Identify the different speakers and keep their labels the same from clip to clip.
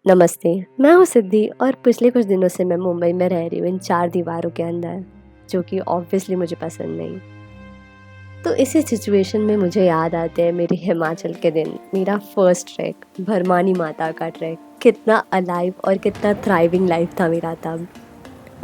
Speaker 1: नमस्ते, मैं हूँ सिद्धि और पिछले कुछ दिनों से मैं मुंबई में रह रही हूँ इन 4 दीवारों के अंदर, जो कि ऑब्वियसली मुझे पसंद नहीं। तो इसी सिचुएशन में मुझे याद आते हैं मेरे हिमाचल के दिन, मेरा फर्स्ट ट्रैक, भरमानी माता का ट्रैक। कितना अलाइव और कितना थ्राइविंग लाइफ था मेरा तब।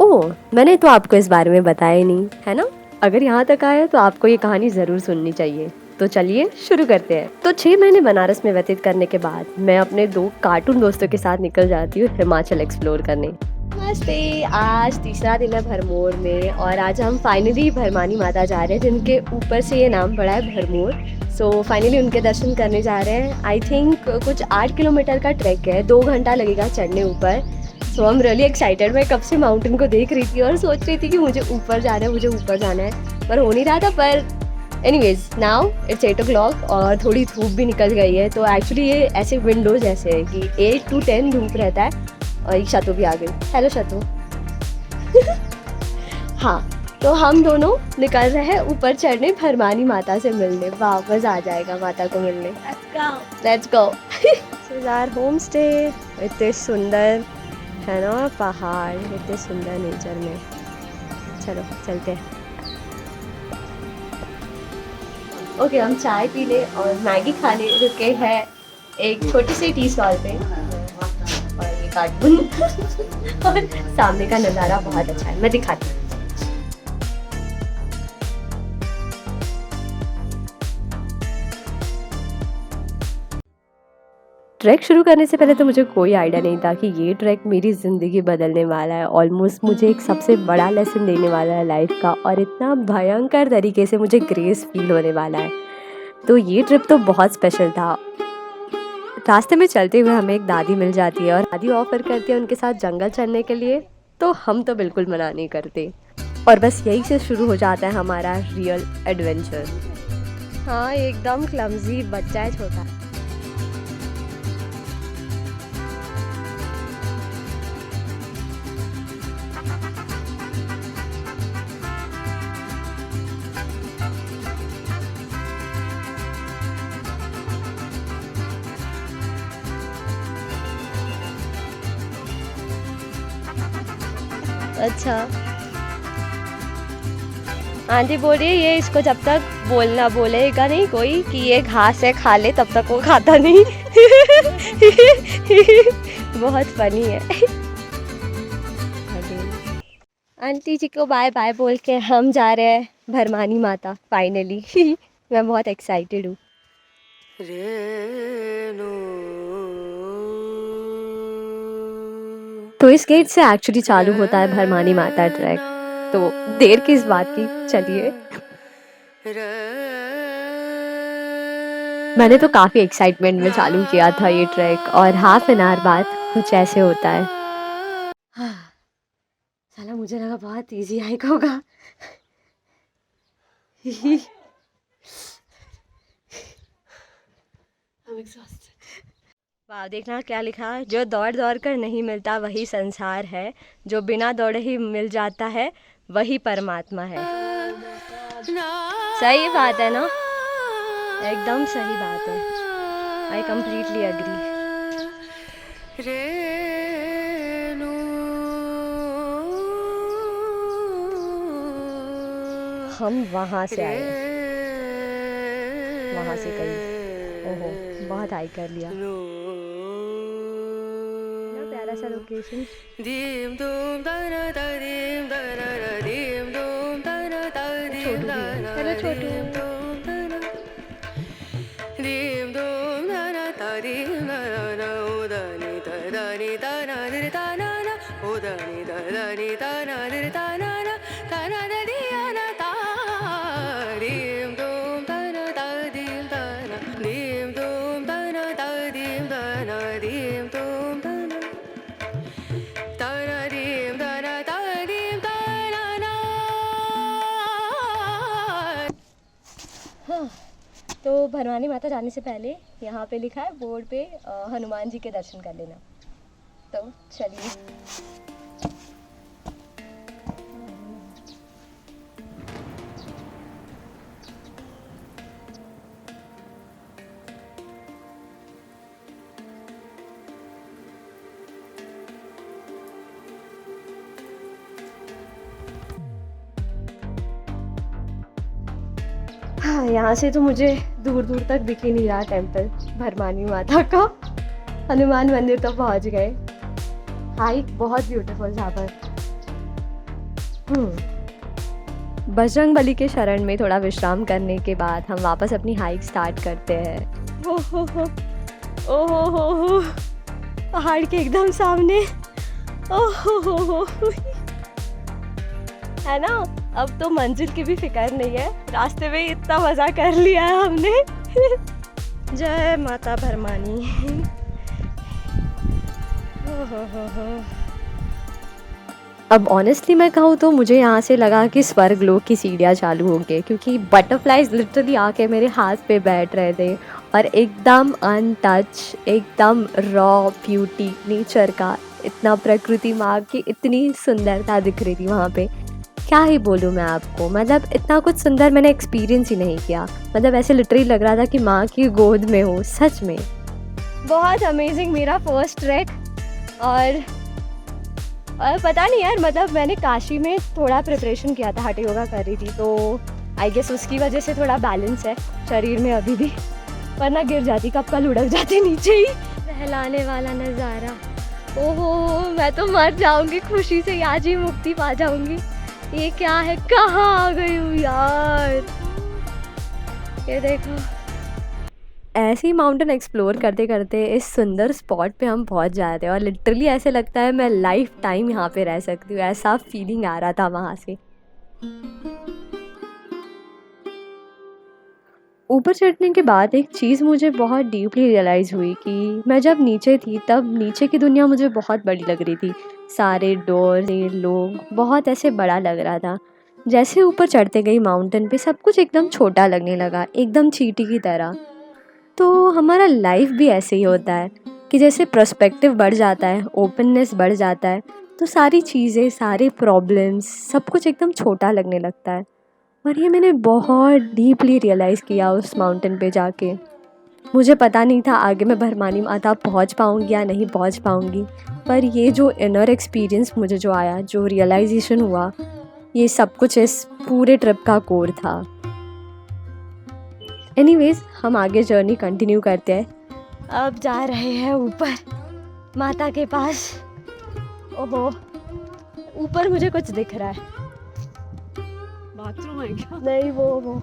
Speaker 1: ओह! मैंने तो आपको इस बारे में बताया ही नहीं, है ना? अगर यहाँ तक आए तो आपको ये कहानी ज़रूर सुननी चाहिए। तो चलिए शुरू करते हैं। तो 6 महीने बनारस में व्यतीत करने के बाद मैं अपने 2 कार्टून दोस्तों के साथ निकल जाती हूँ हिमाचल एक्सप्लोर करने। नमस्ते! आज तीसरा दिन है भरमौर में और आज हम फाइनली भरमानी माता जा रहे हैं जिनके ऊपर से ये नाम पड़ा है भरमौर। सो फाइनली उनके दर्शन करने जा रहे हैं। आई थिंक कुछ 8 किलोमीटर का ट्रैक है, 2 घंटा लगेगा चढ़ने ऊपर। सो आई एम रियली एक्साइटेड। मैं कब से माउंटेन को देख रही थी और सोच रही थी कि मुझे ऊपर जाना है, मुझे ऊपर जाना है, पर हो नहीं रहा था। पर एनीवेज नाउ इट्स 8 o'clock और थोड़ी धूप भी निकल गई है। तो एक्चुअली ये ऐसे विंडोज ऐसे है कि 8 to 10 धूप रहता है। और एक शतु भी आ गई। हेलो शतु। हाँ, तो हम दोनों निकल रहे हैं ऊपर चढ़ने भरमानी माता से मिलने। वाह, मज़ा आ जाएगा माता को मिलने। Let's go. This is our home stay. इतने सुंदर है ना पहाड़, इतने सुंदर नेचर में। चलो चलते हैं। ओके, हम चाय पीने और मैगी खाने रुके हैं एक छोटी सी टी स्टॉल पे। और ये कार्टून और सामने का नज़ारा बहुत अच्छा है, मैं दिखाती हूँ। ट्रैक शुरू करने से पहले तो मुझे कोई आइडिया नहीं था कि ये ट्रैक मेरी ज़िंदगी बदलने वाला है। ऑलमोस्ट मुझे एक सबसे बड़ा लेसन देने वाला है लाइफ का, और इतना भयंकर तरीके से मुझे ग्रेस फील होने वाला है। तो ये ट्रिप तो बहुत स्पेशल था। रास्ते में चलते हुए हमें एक दादी मिल जाती है और दादी ऑफर करती है उनके साथ जंगल चलने के लिए। तो हम तो बिल्कुल मना नहीं करते, और बस यही से शुरू हो जाता है हमारा रियल एडवेंचर। हाँ, एकदम क्लमजी बच्चा है छोटा। अच्छा, आंटी बोल रही है ये इसको जब तक बोलना बोलेगा नहीं कोई कि ये घास है खा ले, तब तक वो खाता नहीं। बहुत फनी है। आंटी जी को बाय बाय बोल के हम जा रहे हैं भरमानी माता फाइनली। मैं बहुत एक्साइटेड हूँ। तो इस गेट से एक्चुअली चालू होता है भरमानी माता ट्रैक। तो देर किस बात की, चलिए। मैंने तो काफ़ी एक्साइटमेंट में चालू किया था ये ट्रैक, और हाफ एन आवर बाद कुछ ऐसे होता है। साला मुझे लगा बहुत इजी हाइक होगा। वाह, देखना क्या लिखा है। जो दौड़ दौड़ कर नहीं मिलता वही संसार है, जो बिना दौड़े ही मिल जाता है वही परमात्मा है। सही बात है ना, एकदम सही बात है। I completely agree. हम वहाँ से आए, वहाँ से कहीं। ओहो, बहुत हाई कर लिया। ना प्यारा सा लोकेशन। छोटू भी है। हेलो छोटू। हाँ, तो भरवानी माता जाने से पहले यहाँ पे लिखा है बोर्ड पे हनुमान जी के दर्शन कर लेना। तो चलिए। यहाँ से तो मुझे दूर दूर तक दिख ही नहीं रहा टेम्पल भरमानी माता का। हनुमान मंदिर तो पहुँच गए। हाइक बहुत ब्यूटीफुल था पर बजरंगबली के शरण में थोड़ा विश्राम करने के बाद हम वापस अपनी हाइक स्टार्ट करते हैं। ओहो पहाड़ के एकदम सामने। ओहो है ना, अब तो मंजिल की भी फिक्र नहीं है, रास्ते में इतना मज़ा कर लिया है हमने। जय माता भरमानी। अब ऑनेस्टली मैं कहूँ तो मुझे यहाँ से लगा कि स्वर्ग लोक की सीढ़ियाँ चालू हो गई, क्योंकि बटरफ्लाइज लिटरली आके मेरे हाथ पे बैठ रहे थे और एकदम अनटच, एकदम रॉ ब्यूटी नेचर का, इतना प्रकृति माँ की इतनी सुंदरता दिख रही थी वहाँ पे। क्या ही बोलूँ मैं आपको, मतलब इतना कुछ सुंदर मैंने एक्सपीरियंस ही नहीं किया। मतलब ऐसे लिटरली लग रहा था कि माँ की गोद में हो, सच में बहुत अमेजिंग मेरा फर्स्ट ट्रैक। और पता नहीं यार, मतलब मैंने काशी में थोड़ा प्रिपरेशन किया था, हठ योगा कर रही थी, तो आई गेस उसकी वजह से थोड़ा बैलेंस है शरीर में अभी भी, वरना गिर जाती, कब का लुढ़क जाती नीचे ही। सहलाने वाला नज़ारा, ओहो मैं तो मर जाऊंगी खुशी से, आज ही मुक्ति पा जाऊंगी। ये क्या है, कहाँ आ गई हूँ यार। ये देखो, ऐसे ही माउंटेन एक्सप्लोर करते करते इस सुंदर स्पॉट पे हम पहुंच जाते हैं और लिटरली ऐसे लगता है मैं लाइफ टाइम यहाँ पे रह सकती हूँ, ऐसा फीलिंग आ रहा था वहाँ से। ऊपर चढ़ने के बाद एक चीज़ मुझे बहुत डीपली रियलाइज़ हुई कि मैं जब नीचे थी तब नीचे की दुनिया मुझे बहुत बड़ी लग रही थी। सारे डोर, लोग, बहुत ऐसे बड़ा लग रहा था। जैसे ऊपर चढ़ते गई माउंटेन पे सब कुछ एकदम छोटा लगने लगा, एकदम चींटी की तरह। तो हमारा लाइफ भी ऐसे ही होता है कि जैसे पर्सपेक्टिव बढ़ जाता है, ओपननेस बढ़ जाता है, तो सारी चीज़ें, सारे प्रॉब्लम्स, सब कुछ एकदम छोटा लगने लगता है। और ये मैंने बहुत डीपली रियलाइज़ किया उस माउंटेन पे जाके। मुझे पता नहीं था आगे मैं भरमानी माता पहुंच पाऊंगी या नहीं पहुंच पाऊंगी, पर ये जो इनर एक्सपीरियंस मुझे जो आया, जो रियलाइजेशन हुआ, ये सब कुछ इस पूरे ट्रिप का कोर था। एनीवेज, हम आगे जर्नी कंटिन्यू करते हैं। अब जा रहे हैं ऊपर माता के पास। ओहो, ऊपर मुझे कुछ दिख रहा है।
Speaker 2: बाथरूम है क्या?
Speaker 1: नहीं, वो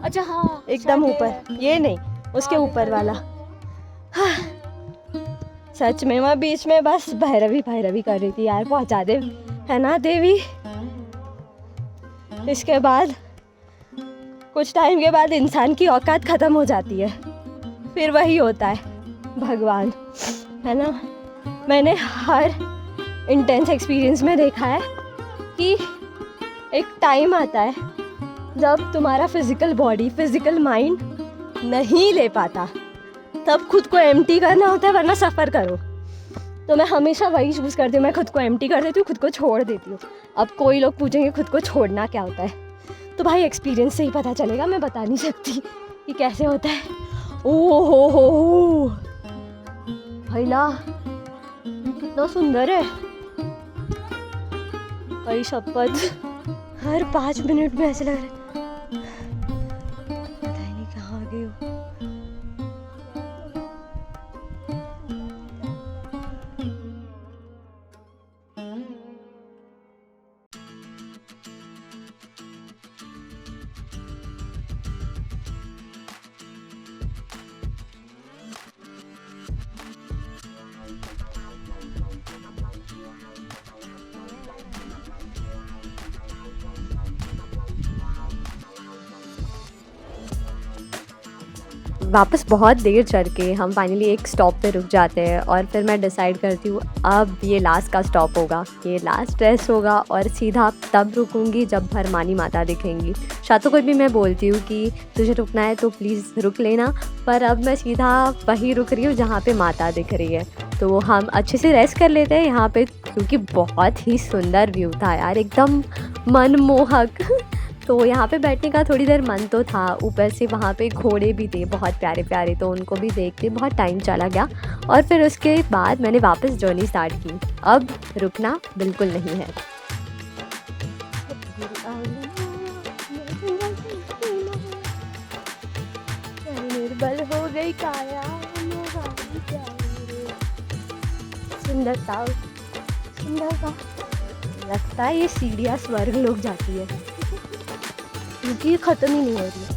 Speaker 2: अच्छा हाँ,
Speaker 1: एकदम ऊपर, ये नहीं, उसके ऊपर वाला। हाँ, सच में मैं बीच में बस भैरवी कर रही थी यार, पहुंचा दे, है ना देवी। इसके बाद कुछ टाइम के बाद इंसान की औकात ख़त्म हो जाती है, फिर वही होता है भगवान, है ना। मैंने हर इंटेंस एक्सपीरियंस में देखा है कि एक टाइम आता है जब तुम्हारा फिज़िकल बॉडी, फिज़िकल माइंड नहीं ले पाता, तब खुद को एम्प्टी करना होता है, वरना सफ़र करो। तो मैं हमेशा वही चूज़ करती हूँ, मैं खुद को एम्प्टी कर देती हूँ, खुद को छोड़ देती हूँ। अब कोई लोग पूछेंगे खुद को छोड़ना क्या होता है, तो भाई एक्सपीरियंस से ही पता चलेगा, मैं बता नहीं सकती कि कैसे होता है। ओ हो भैला, कितना सुंदर है भाई, शपथ हर 5 मिनट में ऐसे लग रहा है पता ही नहीं कहाँ आ गई हूँ। वापस बहुत देर चढ़ के हम फाइनली एक स्टॉप पे रुक जाते हैं और फिर मैं डिसाइड करती हूँ अब ये लास्ट का स्टॉप होगा, ये लास्ट रेस्ट होगा और सीधा तब रुकूंगी जब भरमानी माता दिखेंगी। शातों को भी मैं बोलती हूँ कि तुझे रुकना है तो प्लीज़ रुक लेना, पर अब मैं सीधा वहीं रुक रही हूँ जहाँ पे माता दिख रही है। तो हम अच्छे से रेस्ट कर लेते हैं यहाँ पे, क्योंकि बहुत ही सुंदर व्यू था यार, एकदम मनमोहक। तो यहाँ पे बैठने का थोड़ी देर मन तो था, ऊपर से वहाँ पे घोड़े भी थे बहुत प्यारे प्यारे, तो उनको भी देखते बहुत टाइम चला गया। और फिर उसके बाद मैंने वापस जर्नी स्टार्ट की, अब रुकना बिल्कुल नहीं है। काया मोहाली प्यारी रे, सुंदरता सुंदरता। लगता है ये सीढ़ियाँ स्वर्ग लोग जाती है क्योंकि ये ख़त्म ही नहीं हो रही है।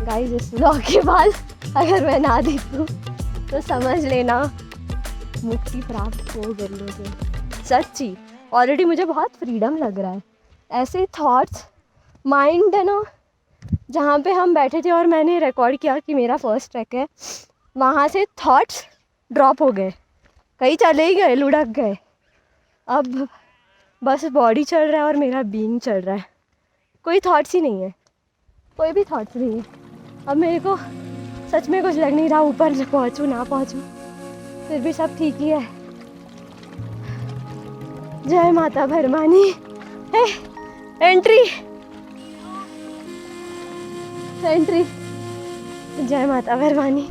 Speaker 1: गाइस इस व्लॉग के बाद अगर मैं ना देखूँ तो समझ लेना मुक्ति प्राप्त हो गई से। सच्ची ऑलरेडी मुझे बहुत फ्रीडम लग रहा है। ऐसे थॉट्स माइंड है ना, जहाँ पे हम बैठे थे और मैंने रिकॉर्ड किया कि मेरा फर्स्ट ट्रैक है, वहाँ से थॉट्स ड्रॉप हो गए, कहीं चले ही गए, लुढ़क गए। अब बस बॉडी चल रहा है और मेरा बीइंग चल रहा है, कोई थॉट्स ही नहीं है, कोई भी थॉट्स नहीं है। अब मेरे को सच में कुछ लग नहीं रहा ऊपर पहुँचूँ ना पहुँचूँ, फिर भी सब ठीक ही है। जय माता भरमानी। एंट्री एंट्री, जय माता भरमानी।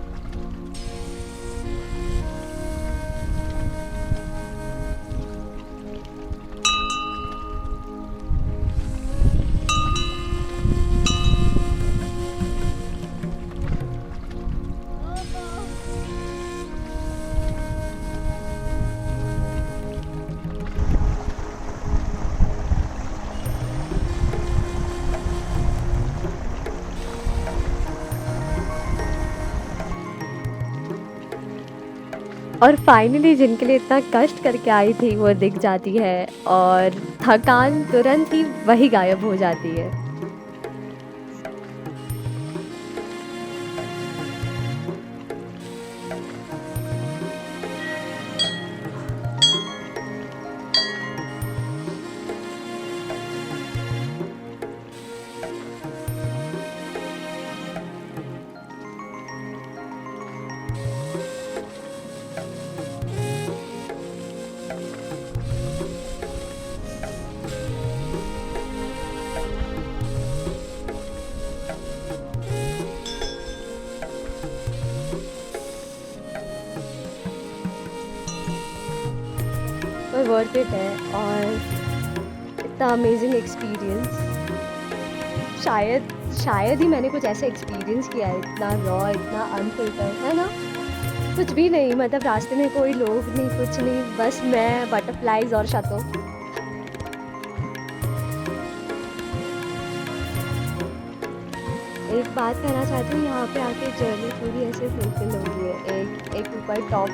Speaker 1: और फाइनली जिनके लिए इतना कष्ट करके आई थी वो दिख जाती है और थकान तुरंत ही वही गायब हो जाती है। पर वर्थ इट है और इतना अमेजिंग एक्सपीरियंस शायद ही मैंने कुछ ऐसा एक्सपीरियंस किया है, इतना रॉ, इतना अनफिल्टर्ड, है ना। कुछ भी नहीं, मतलब रास्ते में कोई लोग नहीं, कुछ नहीं, बस मैं, बटरफ्लाइज और शतो। एक बात कहना चाहती हूँ, यहाँ पे आके जर्नी पूरी ऐसे फुलफिल हो गई है। एक ऊपर टॉप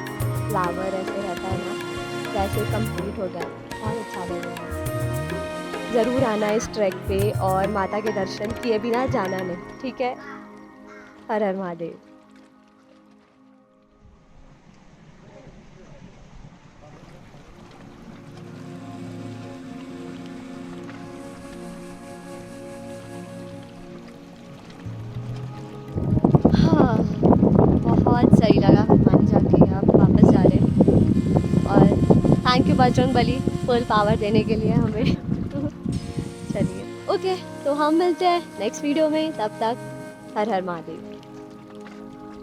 Speaker 1: फ्लावर ऐसे रहता है ना, जैसे कंप्लीट हो गया, बहुत अच्छा लग रहा है। ज़रूर आना इस ट्रैक पे और माता के दर्शन किए बिना जाना नहीं, ठीक है। हर हर महादेव। हाँ, बहुत सही लगा मान जाके। आप वापस जा रहे हैं और thank you Bajrang Bali full power देने के लिए हमें। चलिए ओके, तो हम मिलते हैं नेक्स्ट वीडियो में, तब तक हर हर महादेव।